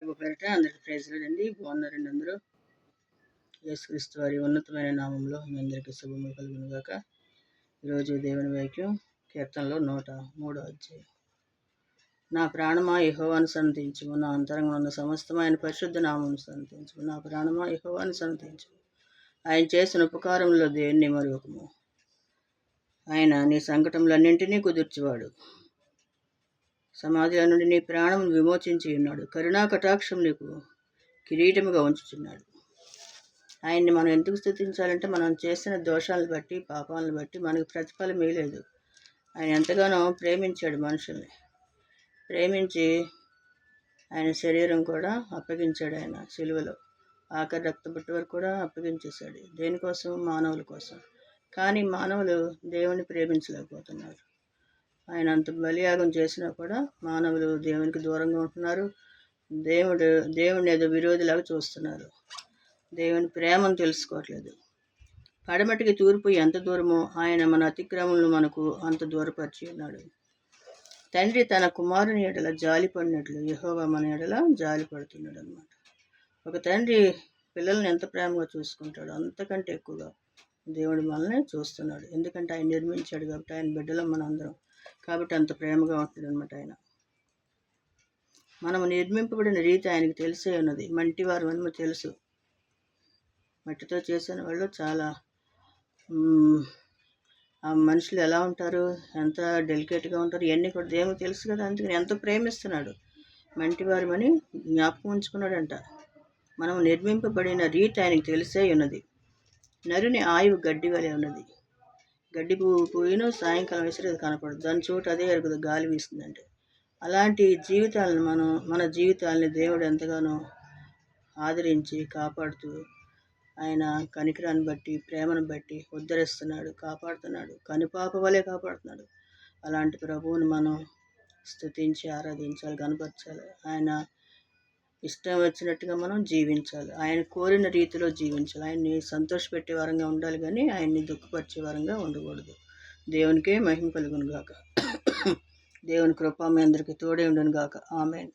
పేరిట అందరికి ప్రైజ్లాడండి. బాగున్నారండి అందరూ. యేసుక్రీస్తు వారి ఉన్నతమైన నామంలో మీ అందరికీ శుభములు కలుగును గాక. ఈరోజు దేవుని వాక్యం కీర్తనలో 103వ అధ్యాయం. నా ప్రాణమా యెహోవాను సన్నతించుము, నా అంతరంగంలో ఉన్న సమస్తమైన పరిశుద్ధ నామమును సన్నతించుము. నా ప్రాణమా యెహోవాను సన్నతించుము, ఆయన చేసిన ఉపకారములో దేవుని మరువకము. ఆయన నీ సంకటములన్నింటినీ కుదుర్చువాడు, సమాధిలో నుండి నీ ప్రాణమును విమోచించి ఉన్నాడు. కరుణా కటాక్షం నీకు కిరీటముగా ఉంచుచున్నాడు. ఆయన్ని మనం ఎందుకు స్తుతించాలంటే మనం చేసిన దోషాలను బట్టి, పాపాలను బట్టి మనకు ప్రతిఫలం లేదు. ఆయన ఎంతగానో ప్రేమించాడు మనుషుల్ని. ప్రేమించి ఆయన శరీరం కూడా అప్పగించాడు. ఆయన సిలువలో ఆఖరి రక్తబొట్టు వరకు కూడా అప్పగించేశాడు. దేనికోసం? మానవుల కోసం. కానీ మానవులు దేవుని ప్రేమించలేకపోతున్నారు. ఆయన అంత బలియాగం చేసినా కూడా మానవులు దేవునికి దూరంగా ఉంటున్నారు. దేవుడిని ఏదో విరోధిలాగా చూస్తున్నారు. దేవుని ప్రేమను తెలుసుకోవట్లేదు. పడమటికి తూర్పు ఎంత దూరమో ఆయన మన అతిక్రమములను మనకు అంత దూరపరిచి ఉన్నాడు. తండ్రి తన కుమారుని ఎడల జాలి పడినట్లు యెహోవా మన ఎడల జాలి పడుతున్నాడు అనమాట. ఒక తండ్రి పిల్లల్ని ఎంత ప్రేమగా చూసుకుంటాడో అంతకంటే ఎక్కువగా దేవుడు మనల్ని చూస్తున్నాడు. ఎందుకంటే ఆయన నిర్మించాడు కాబట్టి, ఆయన బిడ్డలం మన అందరం కాబట్టి అంత ప్రేమగా ఉంటాడు అనమాట. ఆయన మనము నిర్మింపబడిన రీతి ఆయనకు తెలిసే ఉన్నది. మంటి వారు మనము తెలుసు. మట్టితో చేసిన వాళ్ళు చాలా ఆ మనుషులు ఎలా ఉంటారు, ఎంత డెలికేట్గా ఉంటారు, ఇవన్నీ కూడా దేవునికి తెలుసు కదా. అందుకని ఎంతో ప్రేమిస్తున్నాడు. మంటివారు అని జ్ఞాపకం ఉంచుకున్నాడంట. మనం నిర్మింపబడిన రీతి ఆయనకు తెలిసే ఉన్నది. నరుని ఆయువు గడ్డి వలె ఉన్నది. గడ్డి పువ్వును సాయంకాలం విసిరేది కనపడదు, దాని చోటు అదే ఎరుగుదు గాలి వీస్తుందంటే. అలాంటి జీవితాలను మన జీవితాలని దేవుడు ఎంతగానో ఆదరించి కాపాడుతూ ఆయన కనికరాన్ని బట్టి, ప్రేమను బట్టి ఉద్ధరిస్తున్నాడు, కాపాడుతున్నాడు. కనుపాప వలె కాపాడుతున్నాడు. అలాంటి ప్రభువుని మనం స్తుతించి ఆరాధించాలి, కనపరచాలి. ఆయన ఇష్టం వచ్చినట్టుగా మనం జీవించాలి. ఆయన కోరిన రీతిలో జీవించాలి. ఆయన్ని సంతోషపెట్టే వారంగా ఉండాలి, కానీ ఆయన్ని దుఃఖపరిచే వారంగా ఉండకూడదు. దేవునికే మహిమ కలుగును గాక. దేవుని కృప మీ అందరికీ తోడే ఉండును గాక. ఆమేన్.